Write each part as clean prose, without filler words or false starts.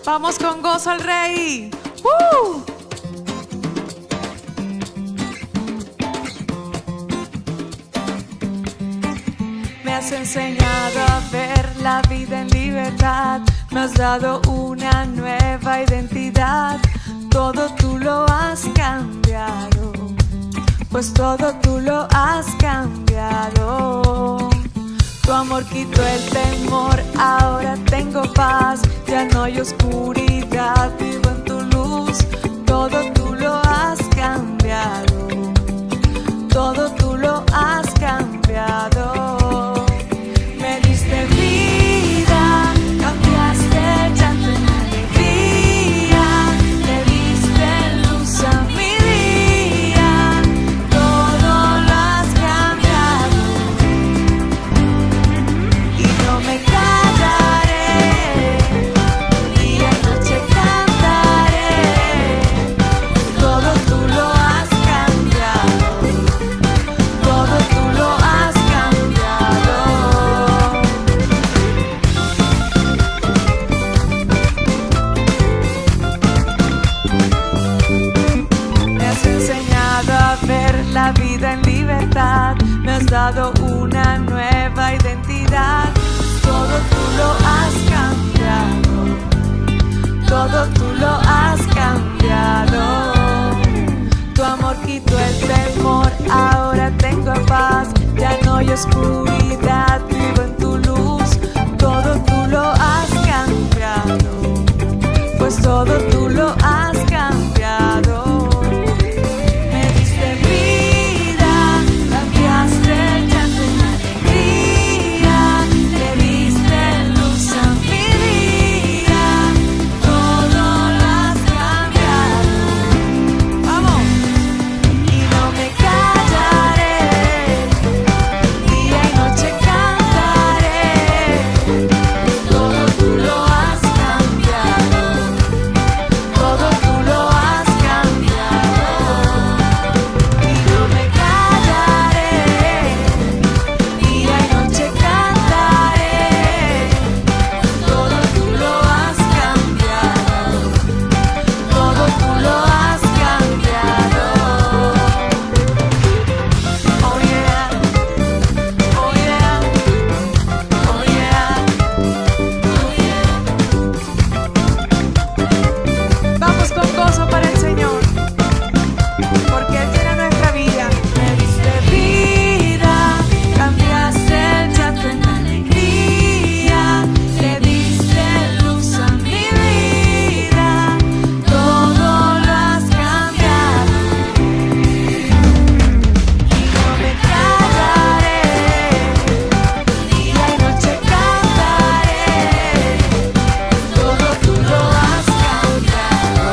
Vamos con gozo al Rey. ¡Uh! Me has enseñado a ver la vida en libertad. Me has dado una nueva identidad. Todo tú lo has cambiado, pues todo tú lo has cambiado. Tu amor quitó el temor, ahora tengo paz. Ya no hay oscuridad, vivo en tu luz. Todo tú lo has cambiado, todo tú lo has cambiado. Me diste vida, cambiaste el llanto en alegría. Le diste luz a mi día, todo lo has cambiado. Y no me callaré, día y noche cantaré. Todo tú lo has cambiado, todo tú lo has cambiado. Me has enseñado a ver la vida en libertad. Me has dado una nueva identidad. Todo tú lo has cambiado, todo tú lo has cambiado. Tu amor quitó el temor, ahora tengo paz. Ya no hay oscuridad, vivo en tu luz. Todo tú lo has cambiado, pues todo tú lo has cambiado. Me diste vida, cambiaste el llanto en alegría. Le diste luz a mi día, todo lo has cambiado. Vamos. Y no me callaré, día y noche cantaré. Todo tú lo has cambiado, todo tú lo has cambiado. Y no me callaré, día y noche cantaré. Todo tú lo has cambiado, todo tú lo has cambiado. Oh yeah, oh yeah, oh yeah, oh yeah. Vamos con gozo para el Señor, porque Él tiene nuestra vida. Me diste vida, cambiaste el llanto en alegría. Le diste luz a mi vida, todo lo has cambiado. Y no me callaré, día y noche cantaré. Todo tú lo has cambiado,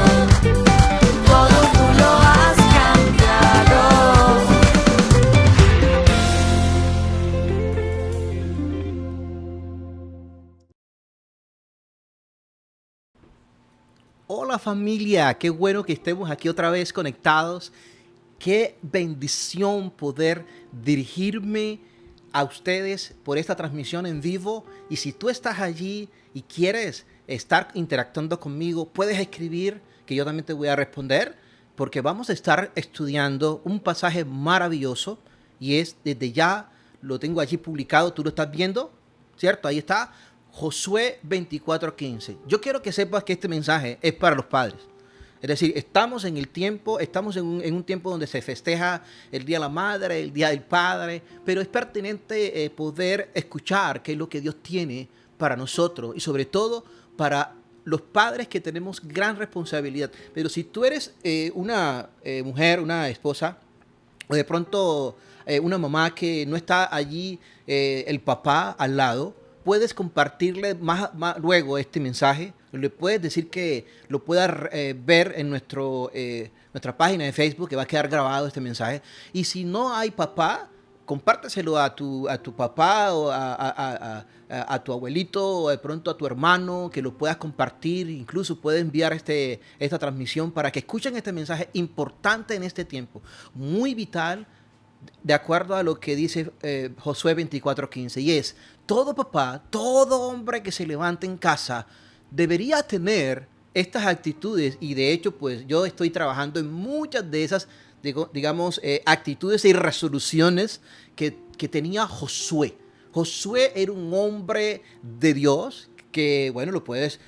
todo tú lo has cambiado. Hola familia, qué bueno que estemos aquí otra vez conectados. Qué bendición poder dirigirme a ustedes por esta transmisión en vivo. Y si tú estás allí y quieres estar interactuando conmigo, puedes escribir, que yo también te voy a responder, porque vamos a estar estudiando un pasaje maravilloso y es, desde ya lo tengo allí publicado, tú lo estás viendo, ¿cierto? Ahí está, Josué 24:15. Yo quiero que sepas que este mensaje es para los padres. Es decir, estamos en el tiempo, estamos en un tiempo donde se festeja el Día de la Madre, el Día del Padre, pero es pertinente poder escuchar qué es lo que Dios tiene para nosotros y sobre todo para los padres que tenemos gran responsabilidad. Pero si tú eres una mujer, una esposa, o de pronto una mamá que no está allí, el papá al lado, puedes compartirle más luego este mensaje. Le puedes decir que lo pueda ver en nuestra página de Facebook, que va a quedar grabado este mensaje. Y si no hay papá, compárteselo a tu papá o a tu abuelito o de pronto a tu hermano, que lo puedas compartir. Incluso puedes enviar esta transmisión para que escuchen este mensaje importante en este tiempo, muy vital, de acuerdo a lo que dice Josué 24:15, y es: todo papá, todo hombre que se levante en casa debería tener estas actitudes, y de hecho pues yo estoy trabajando en muchas de esas, digamos, actitudes y resoluciones que tenía Josué. Josué era un hombre de Dios que, bueno,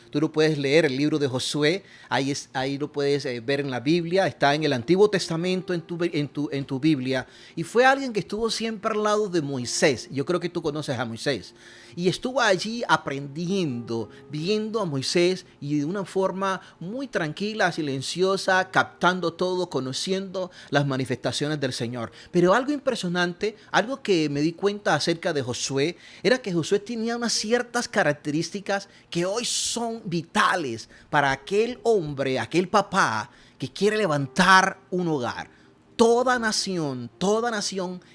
tú lo puedes leer, el libro de Josué, ahí lo puedes ver en la Biblia, está en el Antiguo Testamento en tu Biblia, y fue alguien que estuvo siempre al lado de Moisés. Yo creo que tú conoces a Moisés, y estuvo allí aprendiendo, viendo a Moisés, y de una forma muy tranquila, silenciosa, captando todo, conociendo las manifestaciones del Señor. Pero algo impresionante, algo que me di cuenta acerca de Josué, era que Josué tenía unas ciertas características que hoy son vitales para aquel hombre, aquel papá que quiere levantar un hogar. Toda nación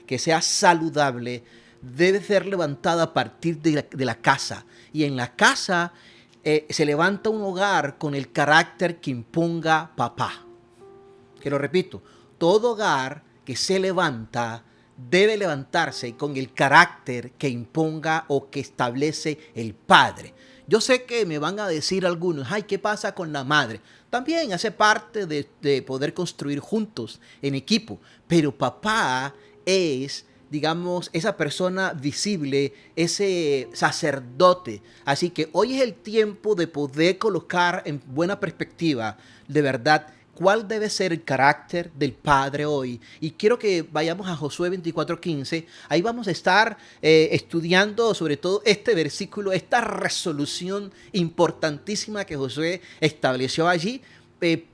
que sea saludable debe ser levantada a partir de la casa. Y en la casa se levanta un hogar con el carácter que imponga papá. Que lo repito, todo hogar que se levanta debe levantarse con el carácter que imponga o que establece el padre. Yo sé que me van a decir algunos, ay, ¿qué pasa con la madre? También hace parte de poder construir juntos, en equipo. Pero papá es, digamos, esa persona visible, ese sacerdote. Así que hoy es el tiempo de poder colocar en buena perspectiva, de verdad, cuál debe ser el carácter del padre hoy. Y quiero que vayamos a Josué 24:15. Ahí vamos a estar estudiando sobre todo este versículo, esta resolución importantísima que Josué estableció allí.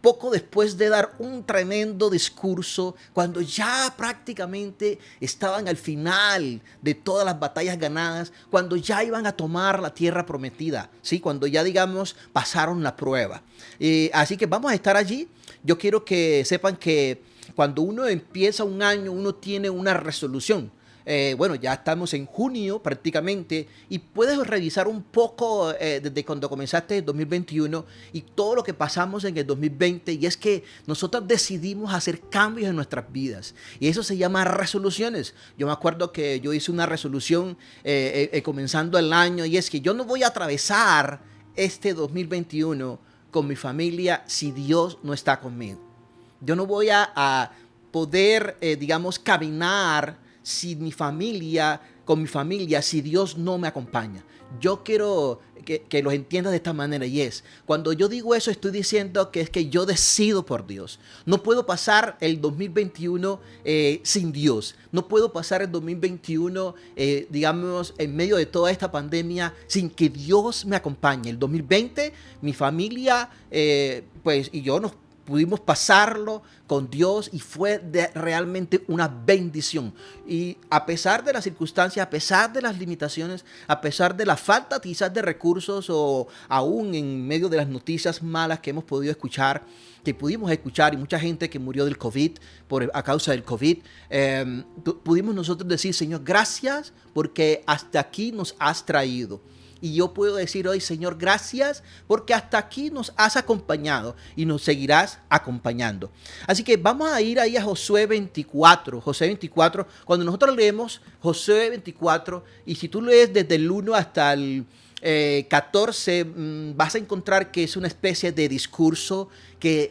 Poco después de dar un tremendo discurso, cuando ya prácticamente estaban al final de todas las batallas ganadas, cuando ya iban a tomar la tierra prometida, ¿sí? Cuando ya, digamos, pasaron la prueba. Así que vamos a estar allí. Yo quiero que sepan que cuando uno empieza un año, uno tiene una resolución. Bueno, ya estamos en junio prácticamente y puedes revisar un poco desde cuando comenzaste el 2021 y todo lo que pasamos en el 2020, y es que nosotros decidimos hacer cambios en nuestras vidas y eso se llama resoluciones. Yo me acuerdo que yo hice una resolución comenzando el año, y es que yo no voy a atravesar este 2021 con mi familia si Dios no está conmigo. Yo no voy a poder, digamos, caminar con mi familia, si Dios no me acompaña. Yo quiero que lo entiendas de esta manera, y es, cuando yo digo eso, estoy diciendo que es que yo decido por Dios. No puedo pasar el 2021 sin Dios. No puedo pasar el 2021, digamos, en medio de toda esta pandemia sin que Dios me acompañe. El 2020, mi familia, pues, y yo nos pudimos pasarlo con Dios y fue realmente una bendición. Y a pesar de las circunstancias, a pesar de las limitaciones, a pesar de la falta quizás de recursos, o aún en medio de las noticias malas que hemos podido escuchar, que pudimos escuchar, y mucha gente que murió del COVID a causa del COVID, pudimos nosotros decir, Señor, gracias porque hasta aquí nos has traído. Y yo puedo decir hoy, Señor, gracias porque hasta aquí nos has acompañado y nos seguirás acompañando. Así que vamos a ir ahí a Josué 24. Josué 24, cuando nosotros leemos Josué 24, y si tú lees desde el 1 hasta el 14, vas a encontrar que es una especie de discurso,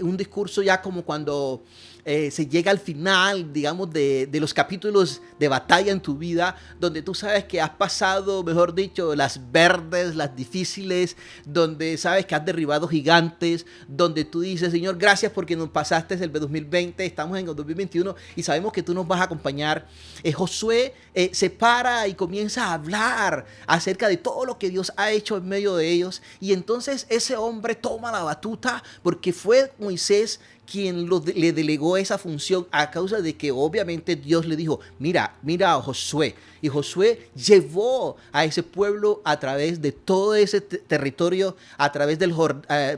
un discurso ya como cuando se llega al final, digamos, de los capítulos de batalla en tu vida, donde tú sabes que has pasado, mejor dicho, las verdes, las difíciles, donde sabes que has derribado gigantes, donde tú dices, Señor, gracias porque nos pasaste el 2020, estamos en el 2021 y sabemos que tú nos vas a acompañar. Josué se para y comienza a hablar acerca de todo lo que Dios ha hecho en medio de ellos, y entonces ese hombre toma la batuta porque fue Moisés quien le delegó esa función, a causa de que obviamente Dios le dijo, mira a Josué. Y Josué llevó a ese pueblo a través de todo ese territorio, a través del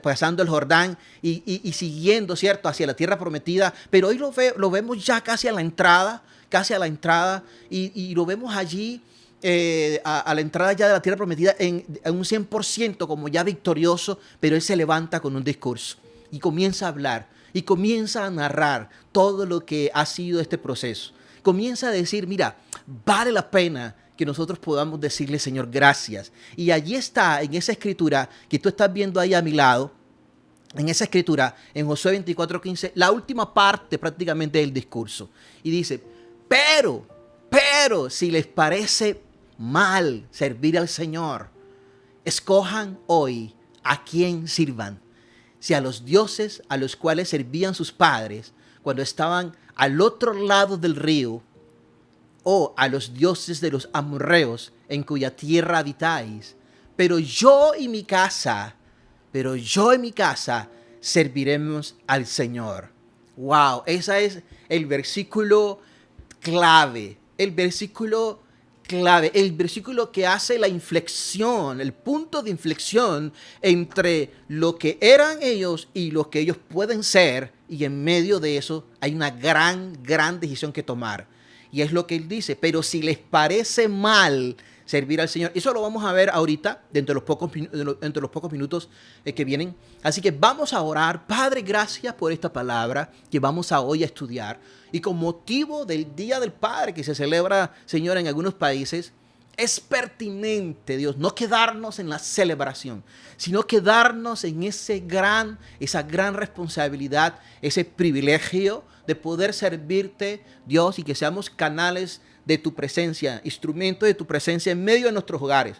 pasando el Jordán y siguiendo, ¿cierto?, hacia la tierra prometida. Pero hoy lo vemos ya casi a la entrada, y lo vemos allí a la entrada ya de la tierra prometida en un 100% como ya victorioso, pero él se levanta con un discurso y comienza a hablar. Y comienza a narrar todo lo que ha sido este proceso. Comienza a decir, mira, vale la pena que nosotros podamos decirle, Señor, gracias. Y allí está, en esa escritura que tú estás viendo ahí a mi lado, en esa escritura, en Josué 24:15, la última parte prácticamente del discurso. Y dice, pero, si les parece mal servir al Señor, escojan hoy a quién sirvan. Si a los dioses a los cuales servían sus padres cuando estaban al otro lado del río, o a los dioses de los amorreos en cuya tierra habitáis. Pero yo y mi casa serviremos al Señor. Wow, ese es el versículo clave, el versículo que hace la inflexión, el punto de inflexión entre lo que eran ellos y lo que ellos pueden ser, y en medio de eso hay una gran decisión que tomar. Y es lo que él dice, pero si les parece mal servir al Señor. Eso lo vamos a ver ahorita, dentro de los pocos minutos que vienen. Así que vamos a orar. Padre, gracias por esta palabra que vamos a hoy a estudiar. Y con motivo del Día del Padre que se celebra, Señor, en algunos países, es pertinente, Dios, no quedarnos en la celebración, sino quedarnos en esa gran responsabilidad, ese privilegio de poder servirte, Dios, y que seamos canales de tu presencia, instrumentos de tu presencia en medio de nuestros hogares.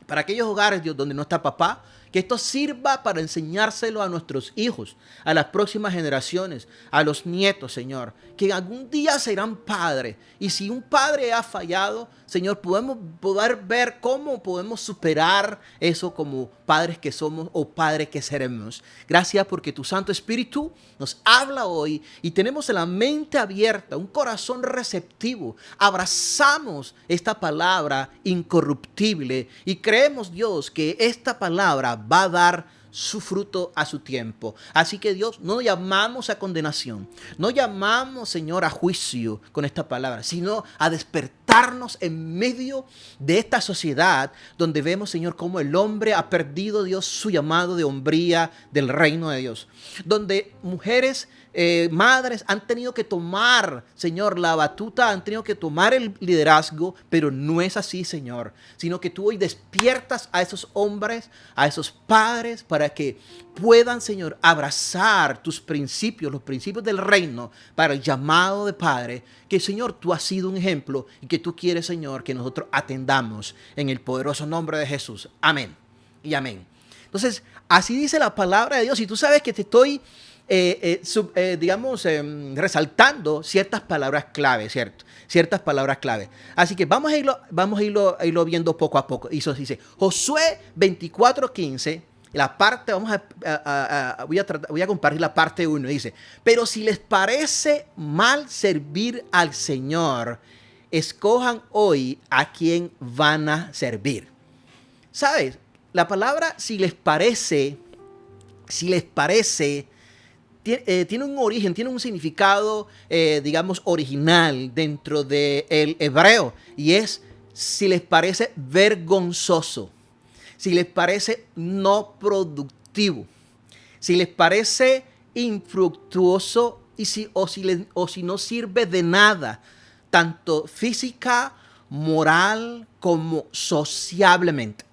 Para aquellos hogares, Dios, donde no está papá, que esto sirva para enseñárselo a nuestros hijos, a las próximas generaciones, a los nietos, Señor, que algún día serán padres. Y si un padre ha fallado, Señor, podemos poder ver cómo podemos superar eso como padres que somos o padres que seremos. Gracias porque tu Santo Espíritu nos habla hoy y tenemos la mente abierta, un corazón receptivo. Abrazamos esta palabra incorruptible y creemos, Dios, que esta palabra va a dar su fruto a su tiempo. Así que Dios, no llamamos a condenación, no llamamos, Señor, a juicio con esta palabra, sino a despertarnos en medio de esta sociedad donde vemos, Señor, cómo el hombre ha perdido, Dios, su llamado de hombría del reino de Dios, donde mujeres, madres han tenido que tomar, Señor, la batuta, han tenido que tomar el liderazgo, pero no es así, Señor, sino que tú hoy despiertas a esos hombres, a esos padres, para que puedan, Señor, abrazar tus principios, los principios del reino, para el llamado de padre, que, Señor, tú has sido un ejemplo y que tú quieres, Señor, que nosotros atendamos en el poderoso nombre de Jesús. Amén y amén. Entonces, así dice la palabra de Dios, y tú sabes que te estoy resaltando ciertas palabras clave, ¿cierto? Ciertas palabras clave. Así que vamos a irlo viendo poco a poco. Y eso dice, Josué 24:15, la parte, voy a compartir la parte 1, dice, pero si les parece mal servir al Señor, escojan hoy a quién van a servir. ¿Sabes? La palabra si les parece, tiene un origen, tiene un significado, original dentro del hebreo. Y es si les parece vergonzoso, si les parece no productivo, si les parece infructuoso o si no sirve de nada, tanto física, moral como sociablemente.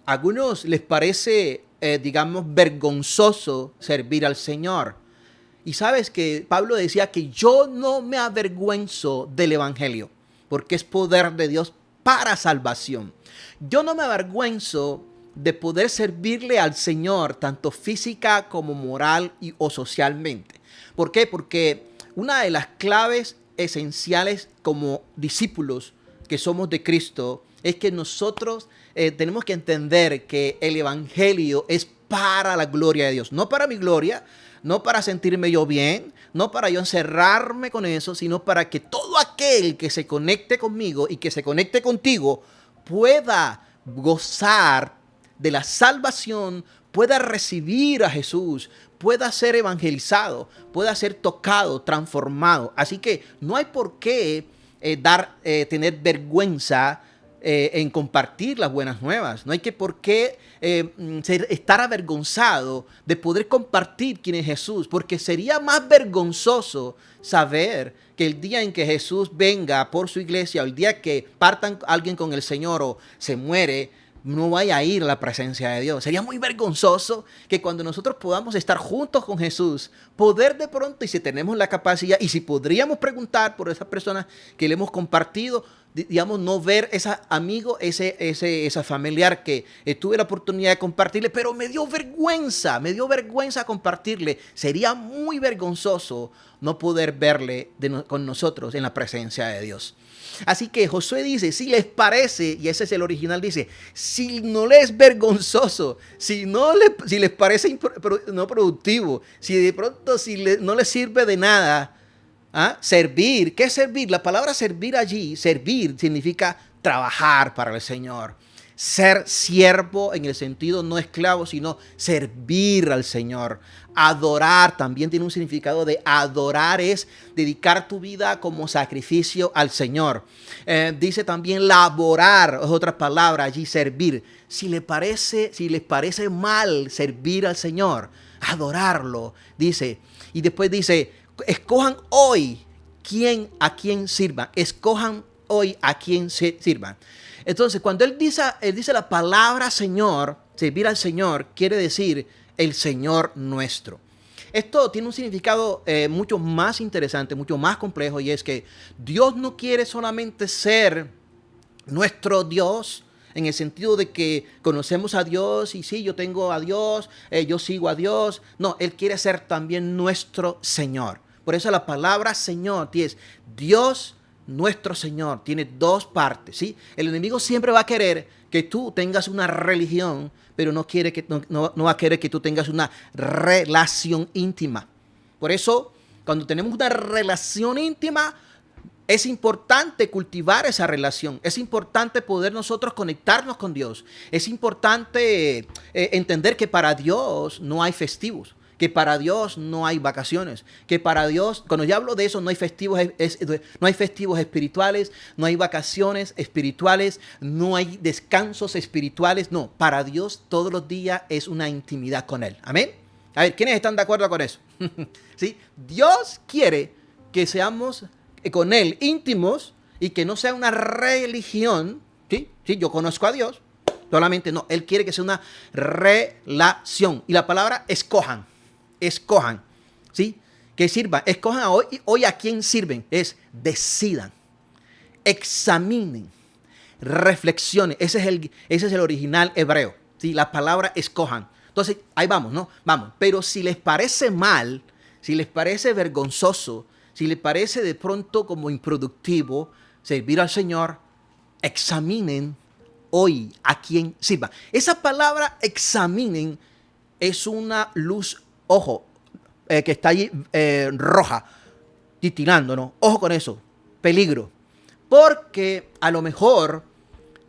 A algunos les parece vergonzoso servir al Señor. Y sabes que Pablo decía que yo no me avergüenzo del evangelio, porque es poder de Dios para salvación. Yo no me avergüenzo de poder servirle al Señor, tanto física como moral o socialmente. ¿Por qué? Porque una de las claves esenciales como discípulos que somos de Cristo es que nosotros tenemos que entender que el evangelio es para la gloria de Dios, no para mi gloria, no para sentirme yo bien, no para yo encerrarme con eso, sino para que todo aquel que se conecte conmigo y que se conecte contigo pueda gozar de la salvación, pueda recibir a Jesús, pueda ser evangelizado, pueda ser tocado, transformado. Así que no hay por qué tener vergüenza en compartir las buenas nuevas. No hay que por qué estar avergonzado de poder compartir quién es Jesús, porque sería más vergonzoso saber que el día en que Jesús venga por su iglesia, o el día que partan alguien con el Señor o se muere, no vaya a ir a la presencia de Dios. Sería muy vergonzoso que cuando nosotros podamos estar juntos con Jesús, poder de pronto, y si tenemos la capacidad, y si podríamos preguntar por esas personas que le hemos compartido, digamos, no ver ese amigo, esa familiar que tuve la oportunidad de compartirle, pero me dio vergüenza compartirle. Sería muy vergonzoso no poder verle con nosotros en la presencia de Dios. Así que Josué dice, si les parece, y ese es el original, dice, si no les es vergonzoso, si les parece no productivo, si de pronto no les sirve de nada, servir. ¿Qué es servir? La palabra servir allí, servir significa trabajar para el Señor. Ser siervo en el sentido no esclavo, sino servir al Señor. Adorar también tiene un significado de adorar, es dedicar tu vida como sacrificio al Señor. Dice también laborar, es otra palabra allí, servir. Si les parece mal servir al Señor, adorarlo, dice. Y después dice, escojan hoy a quién sirvan. Escojan hoy a quién sirvan. Entonces, cuando él dice la palabra Señor, servir al Señor, quiere decir el Señor nuestro. Esto tiene un significado mucho más interesante, mucho más complejo, y es que Dios no quiere solamente ser nuestro Dios, en el sentido de que conocemos a Dios y sí, yo tengo a Dios, yo sigo a Dios. No, Él quiere ser también nuestro Señor. Por eso la palabra Señor es Dios nuestro Señor. Tiene dos partes, ¿sí? El enemigo siempre va a querer que tú tengas una religión, pero no va a querer que tú tengas una relación íntima. Por eso, cuando tenemos una relación íntima, es importante cultivar esa relación. Es importante poder nosotros conectarnos con Dios. Es importante entender que para Dios no hay festivos, que para Dios no hay vacaciones, que para Dios, cuando yo hablo de eso, no hay festivos espirituales, no hay vacaciones espirituales, no hay descansos espirituales. No, para Dios todos los días es una intimidad con Él. Amén. A ver, ¿quiénes están de acuerdo con eso? ¿Sí? Dios quiere que seamos con Él íntimos y que no sea una religión. ¿Sí? ¿Sí? Yo conozco a Dios, solamente no. Él quiere que sea una relación. Y la palabra escojan, ¿sí? Que sirvan, escojan hoy a quién sirven. Es decidan, examinen, reflexionen. Ese es el original hebreo, ¿sí? La palabra escojan. Entonces, ahí vamos, ¿no? Vamos. Pero si les parece mal, si les parece vergonzoso, si les parece de pronto como improductivo servir al Señor, examinen hoy a quién sirva. Esa palabra examinen es una luz, ojo, que está allí roja, titilando, ¿no? Ojo con eso, peligro. Porque a lo mejor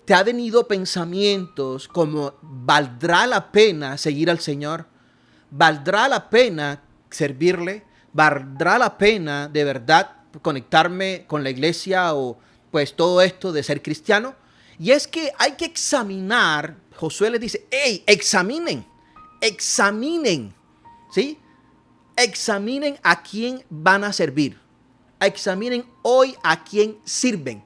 te ha venido pensamientos como, ¿valdrá la pena seguir al Señor? ¿Valdrá la pena servirle? ¿Valdrá la pena de verdad conectarme con la iglesia o pues todo esto de ser cristiano? Y es que hay que examinar. Josué les dice, hey, examinen, ¿sí? Examinen a quién van a servir. Examinen hoy a quién sirven.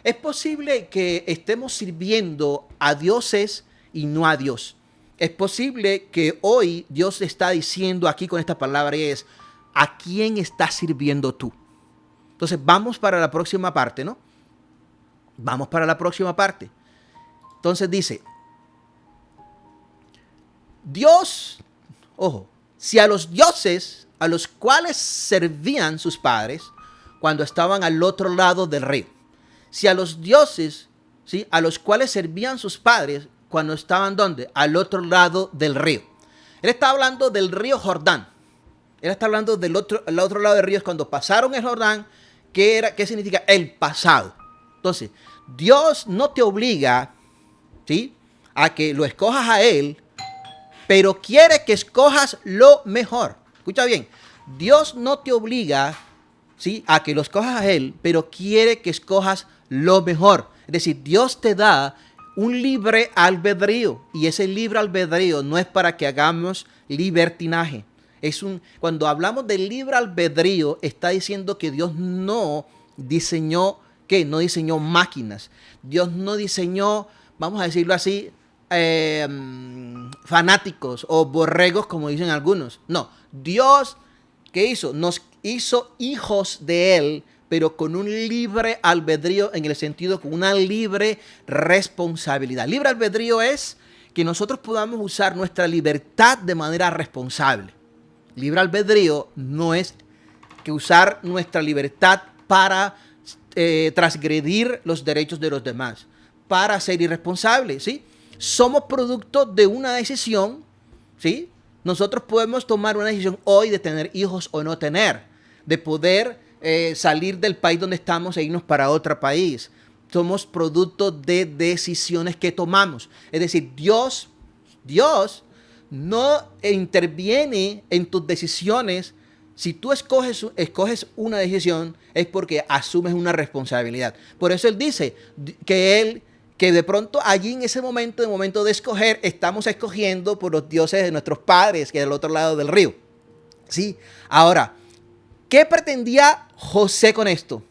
Es posible que estemos sirviendo a dioses y no a Dios. Es posible que hoy Dios está diciendo aquí con esta palabra y es, ¿a quién estás sirviendo tú? Entonces vamos para la próxima parte, ¿no? Vamos para la próxima parte. Entonces dice, Dios, ojo, si a los dioses a los cuales servían sus padres cuando estaban al otro lado del río, si a los dioses, ¿sí?, a los cuales servían sus padres cuando estaban ¿dónde? Al otro lado del río. Él está hablando del río Jordán. Él está hablando del otro lado del río, es cuando pasaron el Jordán. ¿Qué significa? El pasado. Entonces, Dios no te obliga, ¿sí?, a que lo escojas a Él, pero quiere que escojas lo mejor. Escucha bien, Dios no te obliga, ¿sí?, a que lo escojas a Él, pero quiere que escojas lo mejor. Es decir, Dios te da un libre albedrío, y ese libre albedrío no es para que hagamos libertinaje. Cuando hablamos de libre albedrío, está diciendo que Dios no diseñó, ¿qué? No diseñó máquinas. Dios no diseñó, vamos a decirlo así, fanáticos o borregos, como dicen algunos. No, Dios, ¿qué hizo? Nos hizo hijos de Él, pero con un libre albedrío, en el sentido, con una libre responsabilidad. Libre albedrío es que nosotros podamos usar nuestra libertad de manera responsable. Libre albedrío no es que usar nuestra libertad para transgredir los derechos de los demás, para ser irresponsables, ¿sí? Somos producto de una decisión, ¿sí? Nosotros podemos tomar una decisión hoy de tener hijos o no tener, de poder salir del país donde estamos e irnos para otro país. Somos producto de decisiones que tomamos. Es decir, Dios no interviene en tus decisiones. Si tú escoges una decisión, es porque asumes una responsabilidad. Por eso Él dice que de pronto allí en ese momento de escoger, estamos escogiendo por los dioses de nuestros padres, que es del otro lado del río. ¿Sí? Ahora, ¿qué pretendía Josué con esto?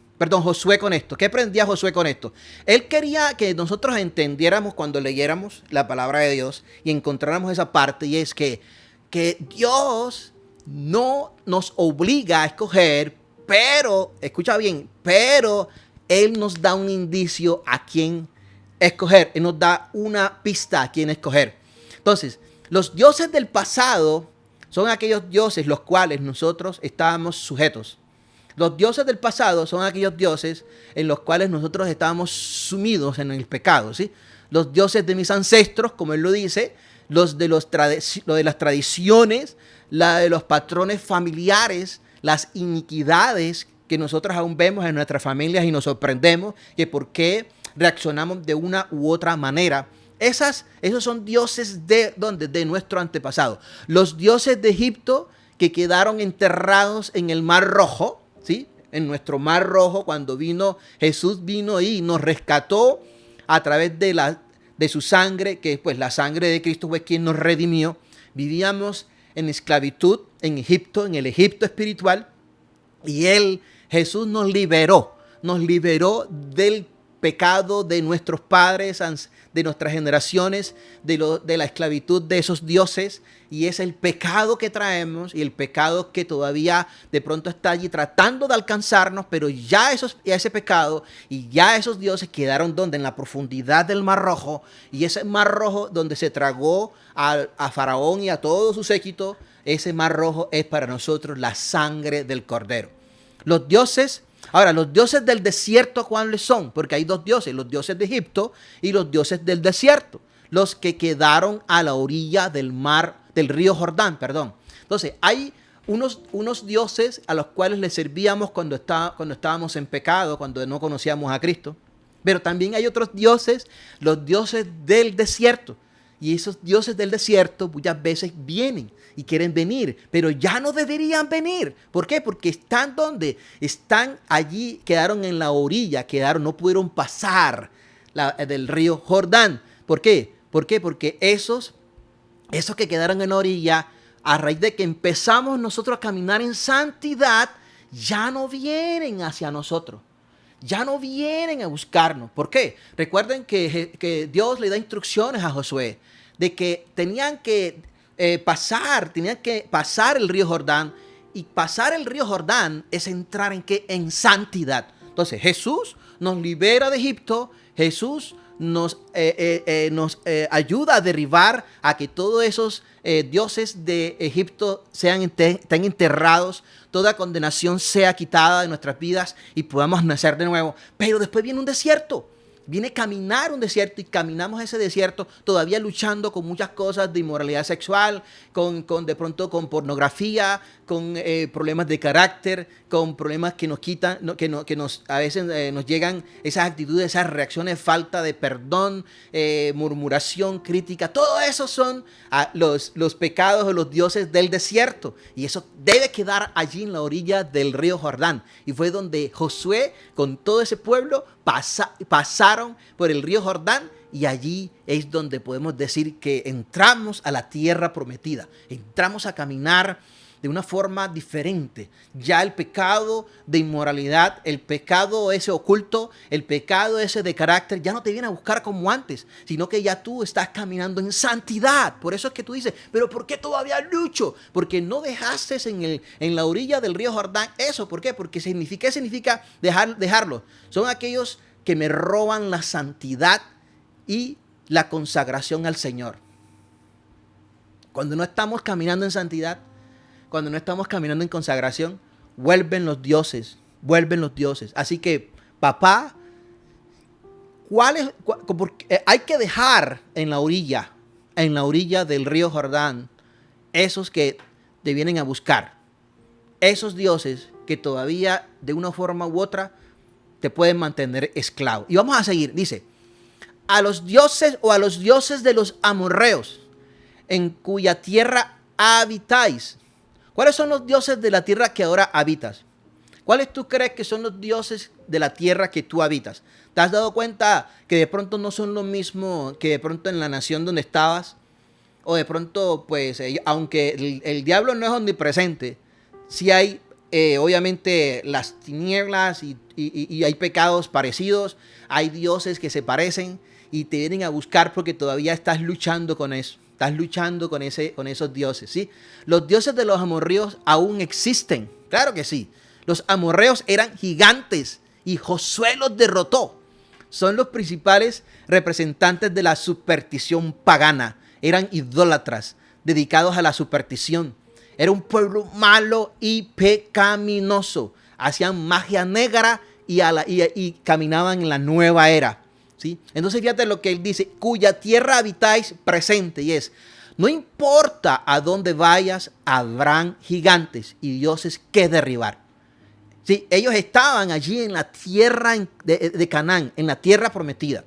¿Qué pretendía Josué con esto? Él quería que nosotros entendiéramos cuando leyéramos la palabra de Dios y encontráramos esa parte, y es que Dios no nos obliga a escoger, pero, escucha bien, pero Él nos da un indicio a quién escoger. Él nos da una pista a quién escoger. Entonces, los dioses del pasado son aquellos dioses los cuales nosotros estábamos sujetos. Los dioses del pasado son aquellos dioses en los cuales nosotros estábamos sumidos en el pecado, ¿sí? Los dioses de mis ancestros, como él lo dice, lo de las tradiciones, la de los patrones familiares, las iniquidades que nosotros aún vemos en nuestras familias y nos sorprendemos que por qué reaccionamos de una u otra manera. Esos son dioses de nuestro antepasado. Los dioses de Egipto que quedaron enterrados en el Mar Rojo, ¿sí? En nuestro Mar Rojo, cuando Jesús vino y nos rescató a través de su sangre, que pues la sangre de Cristo fue quien nos redimió. Vivíamos en esclavitud en Egipto, en el Egipto espiritual, y Jesús nos liberó del pecado de nuestros padres, de nuestras generaciones, de la esclavitud de esos dioses, y es el pecado que traemos y el pecado que todavía de pronto está allí tratando de alcanzarnos, pero ya ese pecado y ya esos dioses quedaron en la profundidad del Mar Rojo, y ese Mar Rojo donde se tragó a Faraón y a todo su séquito. Ese Mar Rojo es para nosotros la sangre del Cordero. Los dioses del desierto, ¿cuáles son? Porque hay dos dioses, los dioses de Egipto y los dioses del desierto, los que quedaron a la orilla del río Jordán, perdón. Entonces, hay unos dioses a los cuales le servíamos cuando estábamos en pecado, cuando no conocíamos a Cristo. Pero también hay otros dioses, los dioses del desierto. Y esos dioses del desierto muchas veces vienen y quieren venir, pero ya no deberían venir. ¿Por qué? Porque están allí, quedaron en la orilla, no pudieron pasar del río Jordán. ¿Por qué? Porque esos que quedaron en la orilla, a raíz de que empezamos nosotros a caminar en santidad, ya no vienen hacia nosotros. Ya no vienen a buscarnos. ¿Por qué? Recuerden que Dios le da instrucciones a Josué de que tenían que pasar el río Jordán, y pasar el río Jordán es entrar en santidad. Entonces Jesús nos libera de Egipto, Jesús nos ayuda a derribar a que todos esos dioses de Egipto estén enterrados, toda condenación sea quitada de nuestras vidas y podamos nacer de nuevo. Pero después viene un desierto. Viene caminar un desierto, y caminamos ese desierto todavía luchando con muchas cosas de inmoralidad sexual, de pronto con pornografía, con problemas de carácter, con problemas que nos quitan, a veces nos llegan esas actitudes, esas reacciones, falta de perdón, murmuración, crítica. Todo eso son los pecados de los dioses del desierto, y eso debe quedar allí en la orilla del río Jordán. Y fue donde Josué con todo ese pueblo pasaron pasaron por el río Jordán y allí es donde podemos decir que entramos a la tierra prometida. Entramos a caminar de una forma diferente. Ya el pecado de inmoralidad, el pecado ese oculto, el pecado ese de carácter, ya no te viene a buscar como antes, sino que ya tú estás caminando en santidad. Por eso es que tú dices, pero ¿por qué todavía lucho? Porque no dejaste en la orilla del río Jordán eso. ¿Por qué? Porque ¿qué significa dejarlo? Son aquellos que me roban la santidad y la consagración al Señor. Cuando no estamos caminando en santidad, cuando no estamos caminando en consagración, vuelven los dioses. Así que, papá, hay que dejar en la orilla del río Jordán, esos que te vienen a buscar. Esos dioses que todavía, de una forma u otra, te pueden mantener esclavo. Y vamos a seguir, dice, a los dioses de los amorreos, en cuya tierra habitáis. ¿Cuáles son los dioses de la tierra que ahora habitas? ¿Cuáles tú crees que son los dioses de la tierra que tú habitas? ¿Te has dado cuenta que de pronto no son lo mismo que de pronto en la nación donde estabas? O de pronto, pues, aunque el diablo no es omnipresente, sí hay, obviamente, las tinieblas y hay pecados parecidos, hay dioses que se parecen y te vienen a buscar porque todavía estás luchando con eso. Estás luchando con esos dioses, ¿sí? Los dioses de los amorreos aún existen, claro que sí. Los amorreos eran gigantes y Josué los derrotó. Son los principales representantes de la superstición pagana. Eran idólatras, dedicados a la superstición. Era un pueblo malo y pecaminoso. Hacían magia negra y caminaban en la nueva era. ¿Sí? Entonces fíjate lo que él dice, cuya tierra habitáis presente, y es, no importa a dónde vayas, habrán gigantes y dioses que derribar. ¿Sí? Ellos estaban allí en la tierra de Canaán, en la tierra prometida.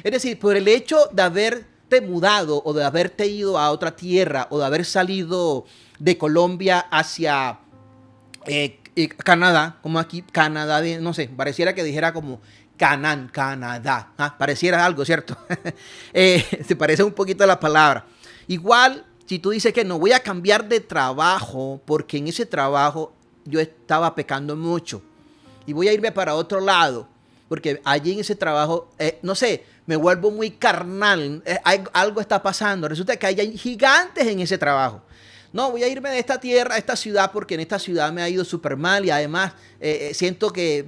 Es decir, por el hecho de haberte mudado o de haberte ido a otra tierra o de haber salido de Colombia hacia Canadá, como aquí Canadá, no sé, pareciera que dijera como Canaán, Canadá. Pareciera algo, ¿cierto? Se parece un poquito a la palabra. Igual, si tú dices que no voy a cambiar de trabajo porque en ese trabajo yo estaba pecando mucho y voy a irme para otro lado porque allí en ese trabajo, no sé, me vuelvo muy carnal, algo está pasando. Resulta que hay gigantes en ese trabajo. No, voy a irme de esta tierra a esta ciudad porque en esta ciudad me ha ido súper mal y además siento que,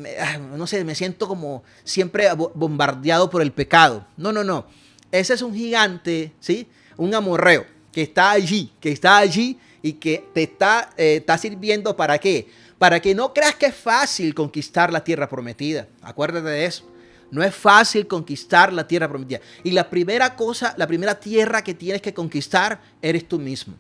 no sé, me siento como siempre bombardeado por el pecado. No. Ese es un gigante, ¿sí? Un amorreo que está allí y que te está sirviendo ¿para qué? Para que no creas que es fácil conquistar la tierra prometida. Acuérdate de eso. No es fácil conquistar la tierra prometida. Y la primera tierra que tienes que conquistar eres tú mismo.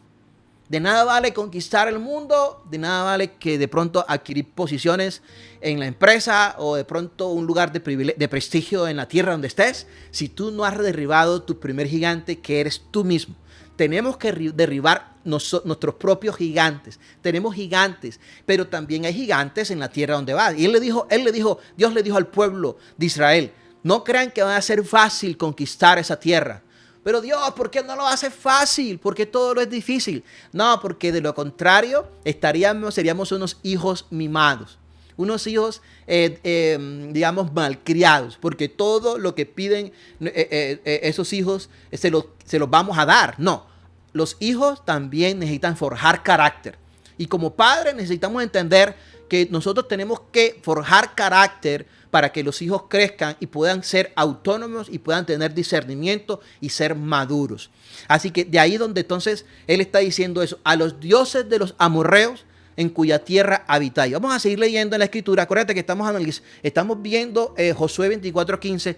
De nada vale conquistar el mundo, de nada vale que de pronto adquirir posiciones en la empresa o de pronto un lugar de prestigio en la tierra donde estés, si tú no has derribado tu primer gigante, que eres tú mismo. Tenemos que derribar nuestros propios gigantes. Tenemos gigantes, pero también hay gigantes en la tierra donde vas. Y Dios le dijo al pueblo de Israel, no crean que va a ser fácil conquistar esa tierra. Pero Dios, ¿por qué no lo hace fácil? ¿Por qué todo lo es difícil? No, porque de lo contrario seríamos unos hijos mimados. Unos hijos, digamos, malcriados. Porque todo lo que piden esos hijos se los vamos a dar. No, los hijos también necesitan forjar carácter. Y como padres necesitamos entender que nosotros tenemos que forjar carácter para que los hijos crezcan y puedan ser autónomos y puedan tener discernimiento y ser maduros. Así que de ahí donde entonces él está diciendo eso, a los dioses de los amorreos en cuya tierra habitáis. Vamos a seguir leyendo en la escritura. Acuérdate que estamos viendo Josué 24:15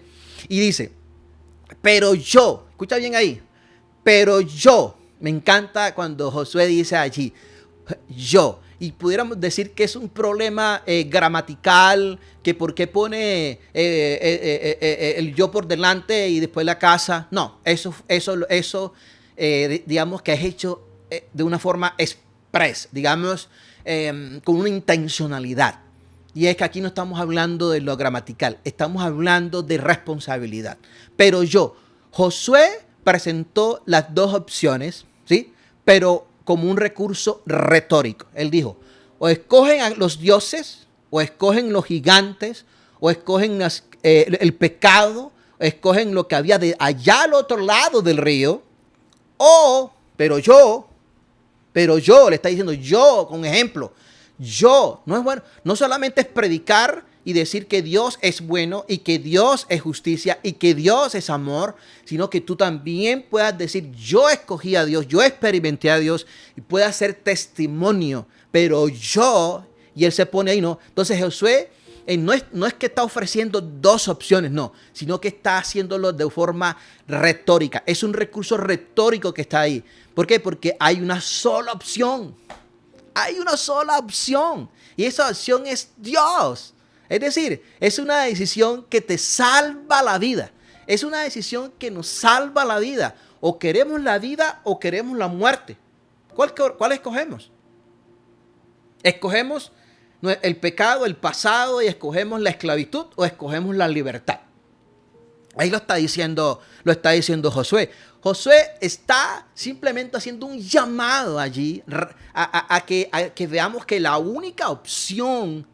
y dice, pero yo, escucha bien ahí, pero yo, me encanta cuando Josué dice allí, yo. Y pudiéramos decir que es un problema gramatical, que por qué pone el yo por delante y después la casa. No, eso digamos que es hecho de una forma express, digamos, con una intencionalidad. Y es que aquí no estamos hablando de lo gramatical, estamos hablando de responsabilidad. Pero Josué presentó las dos opciones, ¿sí? Pero como un recurso retórico. Él dijo, o escogen a los dioses, o escogen los gigantes, o escogen el pecado, o escogen lo que había de allá al otro lado del río, pero yo, le está diciendo yo, con ejemplo, no es bueno, no solamente es predicar y decir que Dios es bueno y que Dios es justicia y que Dios es amor, sino que tú también puedas decir, yo escogí a Dios, yo experimenté a Dios y puedas ser testimonio, pero y él se pone ahí, ¿no? Entonces Josué no es que está ofreciendo dos opciones, no, sino que está haciéndolo de forma retórica. Es un recurso retórico que está ahí. ¿Por qué? Porque hay una sola opción. Hay una sola opción. Y esa opción es Dios. Es decir, es una decisión que te salva la vida. Es una decisión que nos salva la vida. O queremos la vida o queremos la muerte. ¿Cuál escogemos? ¿Escogemos el pecado, el pasado y escogemos la esclavitud o escogemos la libertad? Ahí lo está diciendo Josué. Josué está simplemente haciendo un llamado allí a que veamos que la única opción,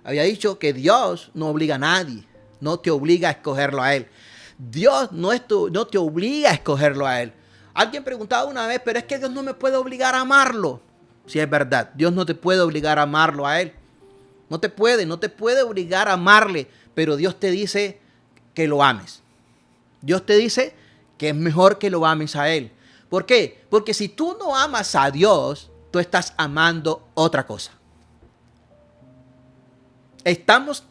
había dicho que Dios no obliga a nadie, no te obliga a escogerlo a él. Dios no te obliga a escogerlo a él. Alguien preguntaba una vez, pero es que Dios no me puede obligar a amarlo. Sí, es verdad, Dios no te puede obligar a amarlo a él. No te puede obligar a amarle, pero Dios te dice que lo ames. Dios te dice que es mejor que lo ames a él. ¿Por qué? Porque si tú no amas a Dios, tú estás amando otra cosa. Estamos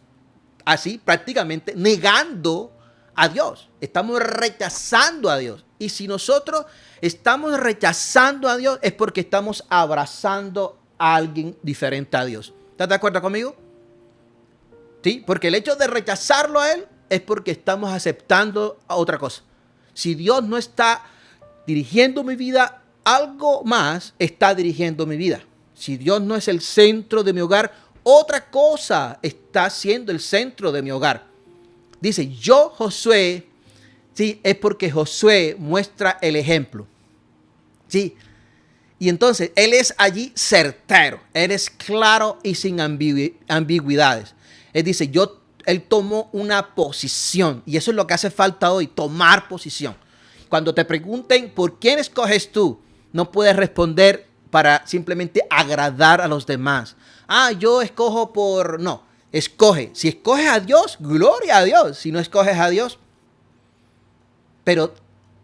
así prácticamente negando a Dios. Estamos rechazando a Dios. Y si nosotros estamos rechazando a Dios es porque estamos abrazando a alguien diferente a Dios. ¿Estás de acuerdo conmigo? Sí, porque el hecho de rechazarlo a él es porque estamos aceptando a otra cosa. Si Dios no está dirigiendo mi vida, algo más está dirigiendo mi vida. Si Dios no es el centro de mi hogar, otra cosa está siendo el centro de mi hogar. Dice, Josué, sí, es porque Josué muestra el ejemplo. Sí. Y entonces, él es allí certero, él es claro y sin ambigüedades. Él dice, él tomó una posición y eso es lo que hace falta hoy, tomar posición. Cuando te pregunten por quién escoges tú, no puedes responder para simplemente agradar a los demás. Yo escojo no, escoge. Si escoges a Dios, gloria a Dios. Si no escoges a Dios, pero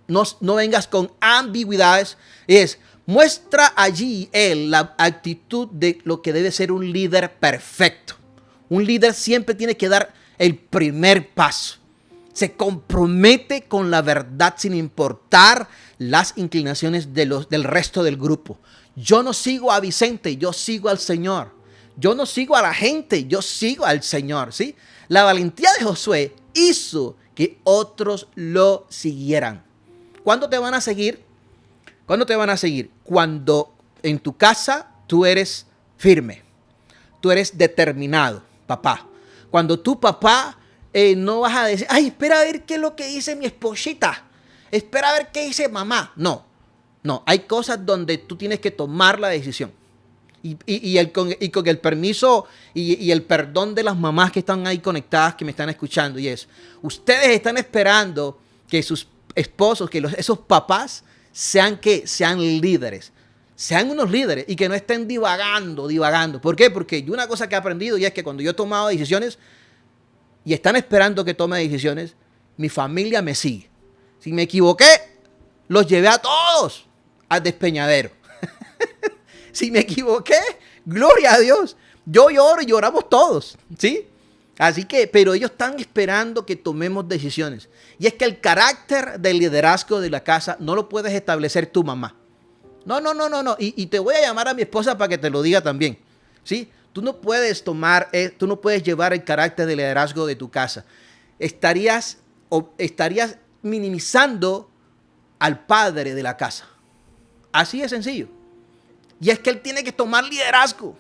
no vengas con ambigüedades. Muestra allí él la actitud de lo que debe ser un líder perfecto. Un líder siempre tiene que dar el primer paso. Se compromete con la verdad sin importar las inclinaciones del resto del grupo. Yo no sigo a Vicente, yo sigo al Señor. Yo no sigo a la gente, yo sigo al Señor, ¿sí? La valentía de Josué hizo que otros lo siguieran. ¿Cuándo te van a seguir? ¿Cuándo te van a seguir? Cuando en tu casa tú eres firme, tú eres determinado, papá. Cuando tu papá no vas a decir, espera a ver qué es lo que dice mi esposita, espera a ver qué dice mamá. No, hay cosas donde tú tienes que tomar la decisión. Con el permiso y el perdón de las mamás que están ahí conectadas, que me están escuchando, ustedes están esperando que sus esposos, esos papás sean líderes, sean unos líderes y que no estén divagando. ¿Por qué? Porque yo una cosa que he aprendido y es que cuando yo he tomado decisiones y están esperando que tome decisiones, mi familia me sigue. Si me equivoqué, los llevé a todos al despeñadero. Si me equivoqué, gloria a Dios. Yo lloro y lloramos todos, ¿sí? Así que, pero ellos están esperando que tomemos decisiones. Y es que el carácter del liderazgo de la casa no lo puedes establecer tu mamá. No. Y te voy a llamar a mi esposa para que te lo diga también, ¿sí? Tú no puedes llevar el carácter de liderazgo de tu casa. Estarías minimizando al padre de la casa. Así de sencillo. Y es que él tiene que tomar liderazgo.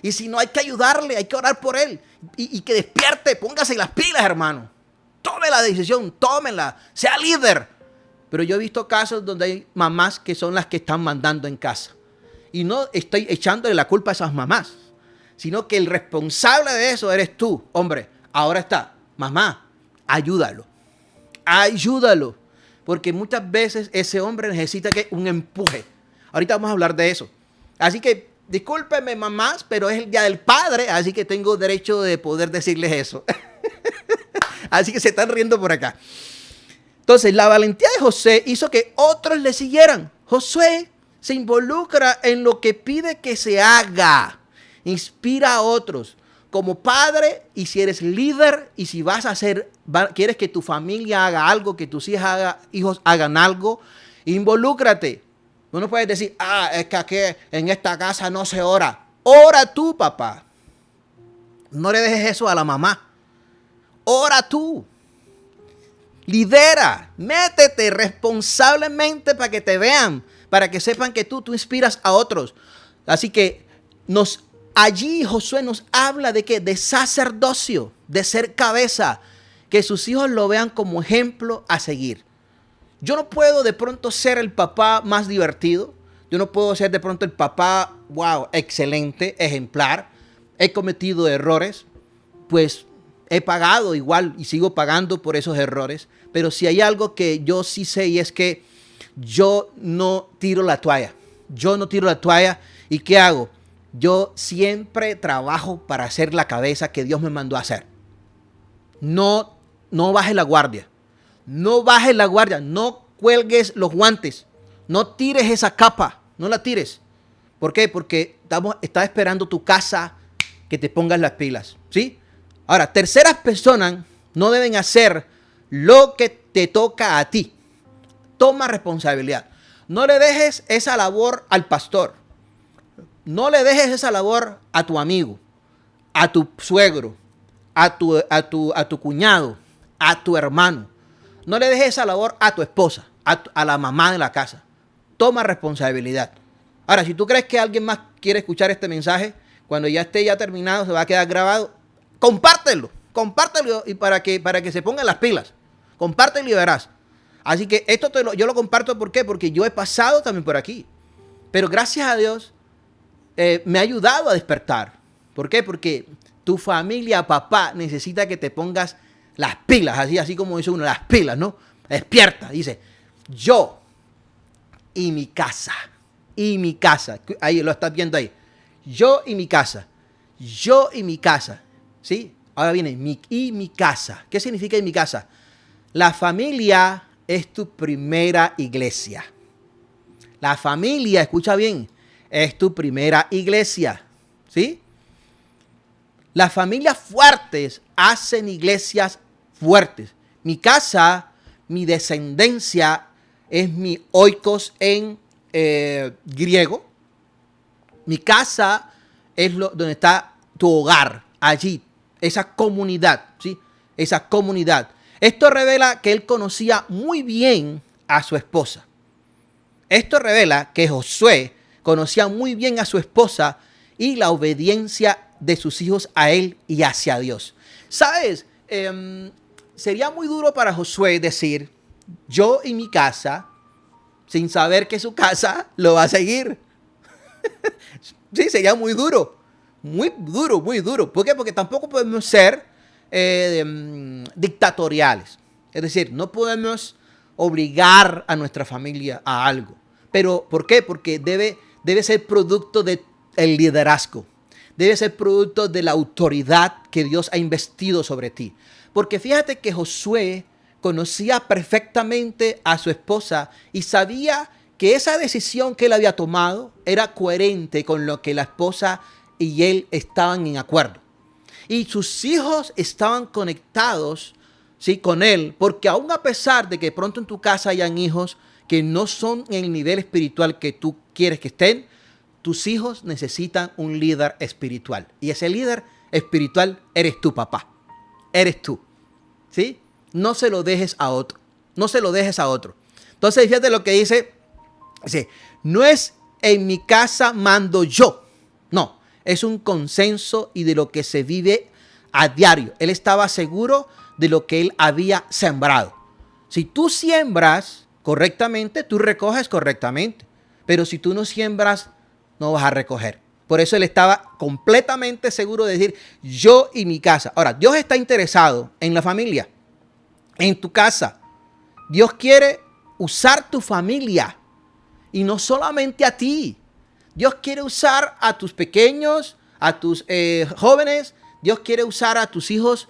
Y si no, hay que ayudarle, hay que orar por él. Y que despierte, póngase las pilas, hermano. Tome la decisión, tómenla, sea líder. Pero yo he visto casos donde hay mamás que son las que están mandando en casa. Y no estoy echándole la culpa a esas mamás, sino que el responsable de eso eres tú. Hombre, ahora está, mamá, ayúdalo. Ayúdalo. Porque muchas veces ese hombre necesita un empuje. Ahorita vamos a hablar de eso. Así que discúlpeme, mamás, pero es el Día del Padre, así que tengo derecho de poder decirles eso. Así que se están riendo por acá. Entonces, la valentía de Josué hizo que otros le siguieran. Josué se involucra en lo que pide que se haga. Inspira a otros. Como padre, y si eres líder, y si vas a hacer, quieres que tu familia haga algo, que tus hijos hagan algo, involúcrate. No puedes decir, es que aquí en esta casa no se ora. Ora tú, papá. No le dejes eso a la mamá. Ora tú. Lidera. Métete responsablemente para que te vean. Para que sepan que tú inspiras a otros. Así que allí Josué nos habla de que de sacerdocio, de ser cabeza. Que sus hijos lo vean como ejemplo a seguir. Yo no puedo de pronto ser el papá más divertido. Yo no puedo ser de pronto el papá, wow, excelente, ejemplar. He cometido errores, pues he pagado igual y sigo pagando por esos errores. Pero si hay algo que yo sí sé y es que yo no tiro la toalla. Yo no tiro la toalla. ¿Y qué hago? Yo siempre trabajo para hacer la cabeza que Dios me mandó a hacer. No bajes la guardia. No bajes la guardia, no cuelgues los guantes, no tires esa capa, no la tires. ¿Por qué? Porque está esperando tu casa que te pongas las pilas, ¿sí? Ahora, terceras personas no deben hacer lo que te toca a ti. Toma responsabilidad. No le dejes esa labor al pastor. No le dejes esa labor a tu amigo, a tu suegro, a tu cuñado, a tu hermano. No le dejes esa labor a tu esposa, a la mamá de la casa. Toma responsabilidad. Ahora, si tú crees que alguien más quiere escuchar este mensaje, cuando ya esté ya terminado, se va a quedar grabado, compártelo y para que se pongan las pilas. Compártelo y verás. Así que esto yo lo comparto, ¿por qué? Porque yo he pasado también por aquí. Pero gracias a Dios me ha ayudado a despertar. ¿Por qué? Porque tu familia, papá, necesita que te pongas las pilas, así como dice uno, las pilas, ¿no? Despierta, dice, yo y mi casa, ahí lo estás viendo ahí, yo y mi casa, ¿sí? Ahora viene, mi casa. ¿Qué significa en mi casa? La familia es tu primera iglesia. La familia, escucha bien, es tu primera iglesia, ¿sí? Las familias fuertes hacen iglesias fuertes. Mi casa, mi descendencia es mi oikos en griego. Mi casa es donde está tu hogar, allí, esa comunidad, ¿sí? Esa comunidad. Esto revela que él conocía muy bien a su esposa. Esto revela que Josué conocía muy bien a su esposa y la obediencia de sus hijos a él y hacia Dios. ¿Sabes? Sería muy duro para Josué decir, yo y mi casa, sin saber que su casa lo va a seguir. Sí, sería muy duro. Muy duro, muy duro. ¿Por qué? Porque tampoco podemos ser dictatoriales. Es decir, no podemos obligar a nuestra familia a algo. Pero, ¿por qué? Porque debe ser producto del liderazgo. Debe ser producto de la autoridad que Dios ha investido sobre ti. Porque fíjate que Josué conocía perfectamente a su esposa y sabía que esa decisión que él había tomado era coherente con lo que la esposa y él estaban en acuerdo. Y sus hijos estaban conectados, ¿sí?, con él, porque aún a pesar de que pronto en tu casa hayan hijos que no son en el nivel espiritual que tú quieres que estén, tus hijos necesitan un líder espiritual. Y ese líder espiritual eres tu papá. Eres tú. ¿Sí? No se lo dejes a otro. No se lo dejes a otro. Entonces, fíjate lo que dice. Dice, no es en mi casa mando yo. No, Es un consenso y de lo que se vive a diario. Él estaba seguro de lo que él había sembrado. Si tú siembras correctamente, tú recoges correctamente. Pero si tú no siembras, no vas a recoger. Por eso él estaba completamente seguro de decir, yo y mi casa. Ahora, Dios está interesado en la familia, en tu casa. Dios quiere usar tu familia y no solamente a ti. Dios quiere usar a tus pequeños, a tus jóvenes. Dios quiere usar a tus hijos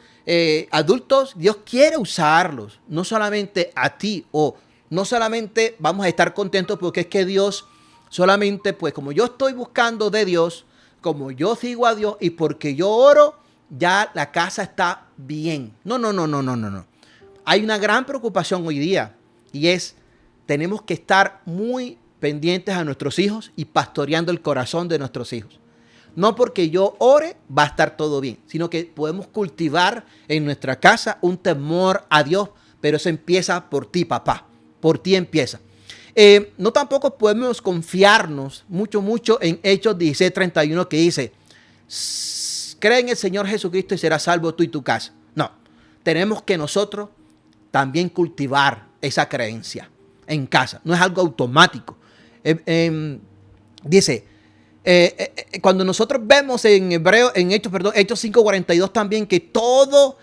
adultos. Dios quiere usarlos, no solamente a ti, o no solamente vamos a estar contentos porque es que Dios solamente, pues como yo estoy buscando de Dios, como yo sigo a Dios y porque yo oro, ya la casa está bien. No. Hay una gran preocupación hoy día y es, tenemos que estar muy pendientes a nuestros hijos y pastoreando el corazón de nuestros hijos. No porque yo ore va a estar todo bien, sino que podemos cultivar en nuestra casa un temor a Dios, pero eso empieza por ti, papá. Por ti empieza. No tampoco podemos confiarnos mucho en Hechos 16:31 que dice, cree en el Señor Jesucristo y serás salvo tú y tu casa. No, tenemos que nosotros también cultivar esa creencia en casa. No es algo automático. Dice, cuando nosotros vemos en Hechos 5:42 también que todos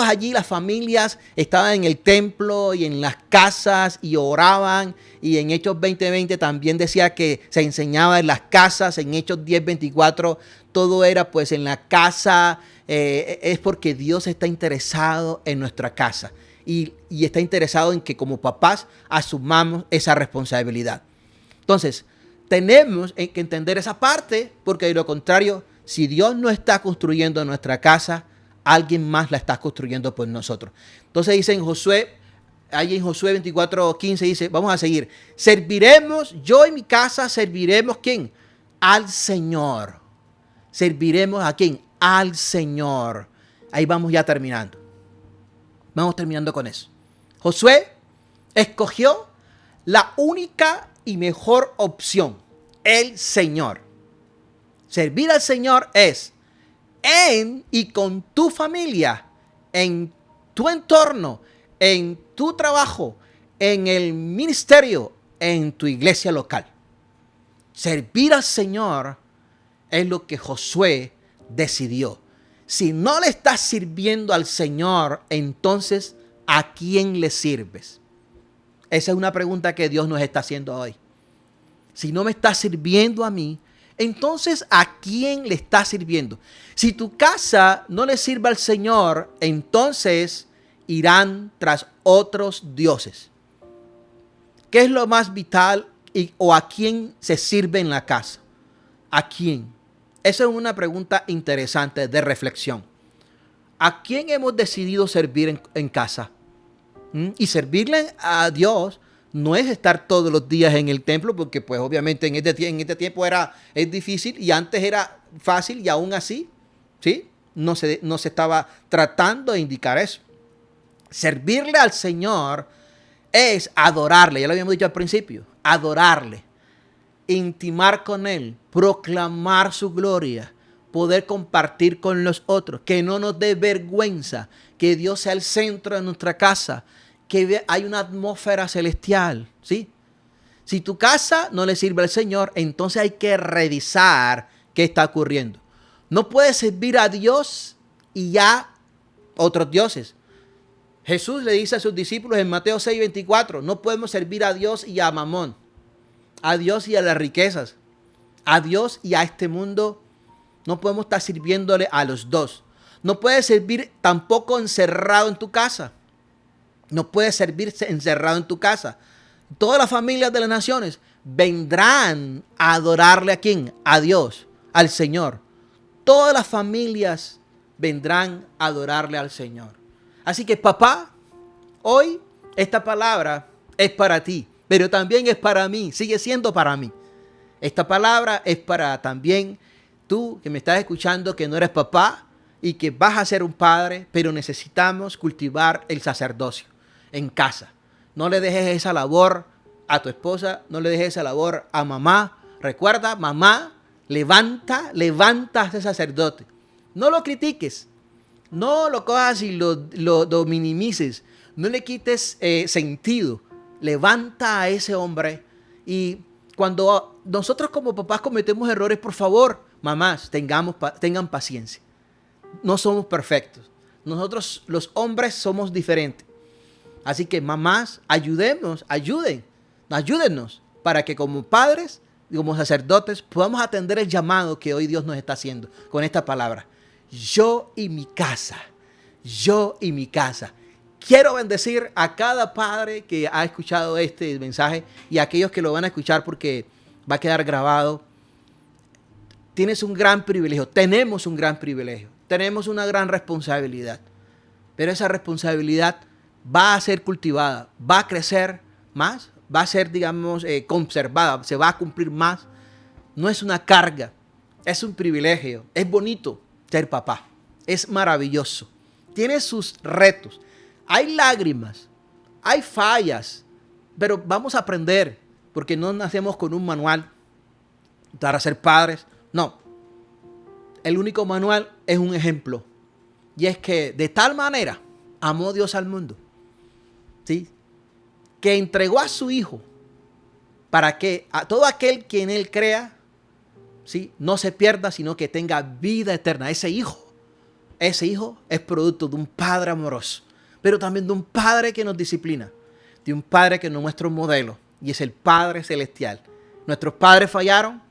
allí, las familias estaban en el templo y en las casas y oraban. Y en Hechos 20:20 también decía que se enseñaba en las casas. En Hechos 10:24 todo era pues en la casa. Es porque Dios está interesado en nuestra casa. Y está interesado en que como papás asumamos esa responsabilidad. Entonces, tenemos que entender esa parte, porque de lo contrario, si Dios no está construyendo nuestra casa, alguien más la está construyendo por nosotros. Entonces dice en Josué, ahí en Josué 24:15 dice, vamos a seguir. Serviremos, yo y mi casa serviremos, ¿quién? Al Señor. Serviremos a quién? Al Señor. Ahí vamos ya terminando. Vamos terminando con eso. Josué escogió la única y mejor opción, el Señor. Servir al Señor es en y con tu familia, en tu entorno, en tu trabajo, en el ministerio, en tu iglesia local. Servir al Señor es lo que Josué decidió. Si no le estás sirviendo al Señor, entonces, ¿a quién le sirves? Esa es una pregunta que Dios nos está haciendo hoy. Si no me estás sirviendo a mí, entonces, ¿a quién le estás sirviendo? Si tu casa no le sirve al Señor, entonces irán tras otros dioses. ¿Qué es lo más vital o a quién se sirve en la casa? ¿A quién? Esa es una pregunta interesante de reflexión. ¿A quién hemos decidido servir en casa? Y servirle a Dios no es estar todos los días en el templo, porque pues obviamente en este tiempo es difícil y antes era fácil y aún así, ¿sí? No se estaba tratando de indicar eso. Servirle al Señor es adorarle, ya lo habíamos dicho al principio, adorarle, intimar con Él, proclamar su gloria, poder compartir con los otros, que no nos dé vergüenza, que Dios sea el centro de nuestra casa, que hay una atmósfera celestial, ¿sí? Si tu casa no le sirve al Señor, entonces hay que revisar qué está ocurriendo. No puedes servir a Dios y ya otros dioses. Jesús le dice a sus discípulos en Mateo 6:24, no podemos servir a Dios y a Mamón, a Dios y a las riquezas, a Dios y a este mundo. No podemos estar sirviéndole a los dos. No puedes servir tampoco encerrado en tu casa. No puedes servirse encerrado en tu casa. Todas las familias de las naciones vendrán a adorarle ¿a quién? A Dios, al Señor. Todas las familias vendrán a adorarle al Señor. Así que papá, hoy esta palabra es para ti, pero también es para mí, sigue siendo para mí. Esta palabra es para también tú que me estás escuchando, que no eres papá y que vas a ser un padre, pero necesitamos cultivar el sacerdocio en casa. No le dejes esa labor a tu esposa, no le dejes esa labor a mamá. Recuerda, mamá Levanta a ese sacerdote. No lo critiques. No lo cojas y lo minimices. No le quites sentido. Levanta a ese hombre. Y cuando nosotros como papás cometemos errores, por favor, mamás, tengan paciencia. No somos perfectos. Nosotros los hombres somos diferentes. Así que mamás, ayúdennos para que como padres y como sacerdotes podamos atender el llamado que hoy Dios nos está haciendo con esta palabra. Yo y mi casa. Quiero bendecir a cada padre que ha escuchado este mensaje y a aquellos que lo van a escuchar porque va a quedar grabado. Tenemos un gran privilegio, tenemos una gran responsabilidad, pero esa responsabilidad va a ser cultivada, va a crecer más, va a ser, digamos, conservada, se va a cumplir más. No es una carga, es un privilegio, es bonito ser papá, es maravilloso, tiene sus retos, hay lágrimas, hay fallas, pero vamos a aprender, porque no nacemos con un manual para ser padres, no. El único manual es un ejemplo, y es que de tal manera amó Dios al mundo, ¿sí?, que entregó a su Hijo para que a todo aquel que en Él crea, ¿sí?, no se pierda, sino que tenga vida eterna. Ese hijo es producto de un Padre amoroso, pero también de un Padre que nos disciplina, de un Padre que nos muestra un modelo, y es el Padre Celestial. Nuestros padres fallaron,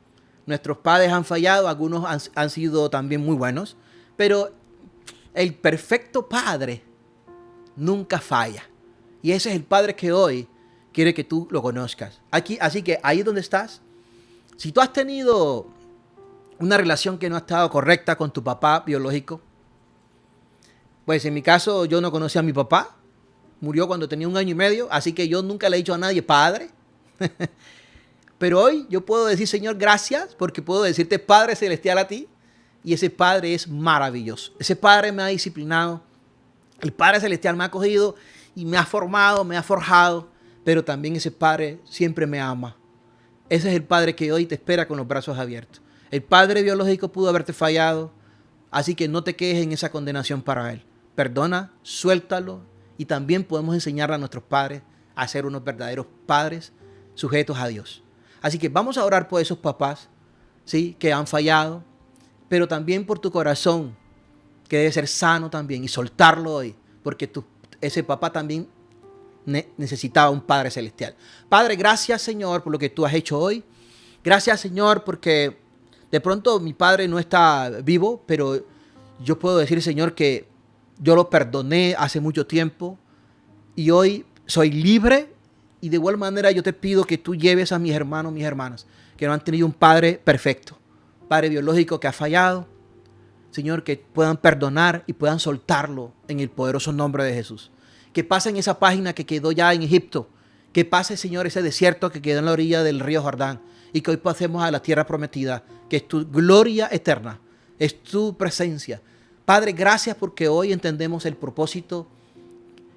nuestros padres han fallado, algunos han sido también muy buenos, pero el perfecto Padre nunca falla. Y ese es el Padre que hoy quiere que tú lo conozcas. Así que ahí donde estás, si tú has tenido una relación que no ha estado correcta con tu papá biológico, pues en mi caso yo no conocí a mi papá, murió cuando tenía 1 año y medio, así que yo nunca le he dicho a nadie padre. Pero hoy yo puedo decir, Señor, gracias, porque puedo decirte Padre Celestial a ti, y ese Padre es maravilloso. Ese Padre me ha disciplinado, el Padre Celestial me ha cogido y me ha formado, me ha forjado, pero también ese Padre siempre me ama. Ese es el Padre que hoy te espera con los brazos abiertos. El Padre biológico pudo haberte fallado, así que no te quedes en esa condenación para Él. Perdona, suéltalo, y también podemos enseñarle a nuestros padres a ser unos verdaderos padres sujetos a Dios. Así que vamos a orar por esos papás, ¿sí?, que han fallado, pero también por tu corazón, que debe ser sano también, y soltarlo hoy, porque ese papá también necesitaba un Padre Celestial. Padre, gracias, Señor, por lo que tú has hecho hoy. Gracias, Señor, porque de pronto mi padre no está vivo, pero yo puedo decir, Señor, que yo lo perdoné hace mucho tiempo y hoy soy libre. Y de igual manera yo te pido que tú lleves a mis hermanos, mis hermanas, que no han tenido un padre perfecto, padre biológico que ha fallado. Señor, que puedan perdonar y puedan soltarlo en el poderoso nombre de Jesús. Que pasen esa página que quedó ya en Egipto. Que pase, Señor, ese desierto que quedó en la orilla del río Jordán. Y que hoy pasemos a la tierra prometida, que es tu gloria eterna, es tu presencia. Padre, gracias porque hoy entendemos el propósito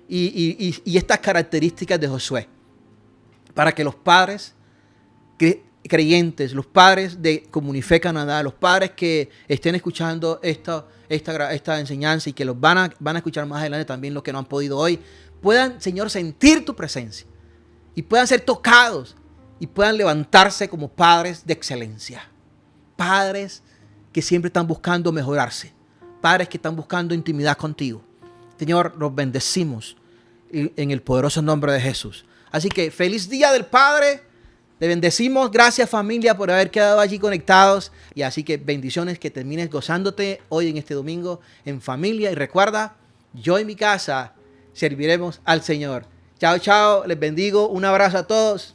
y estas características de Josué. Para que los padres creyentes, los padres de Comunife Canadá, los padres que estén escuchando esta enseñanza y que los van a escuchar más adelante también, los que no han podido hoy, puedan, Señor, sentir tu presencia y puedan ser tocados y puedan levantarse como padres de excelencia. Padres que siempre están buscando mejorarse. Padres que están buscando intimidad contigo. Señor, los bendecimos en el poderoso nombre de Jesús. Así que feliz Día del Padre. Te bendecimos. Gracias, familia, por haber quedado allí conectados. Y así que bendiciones, que termines gozándote hoy en este domingo en familia. Y recuerda, yo y mi casa serviremos al Señor. Chao, chao. Les bendigo. Un abrazo a todos.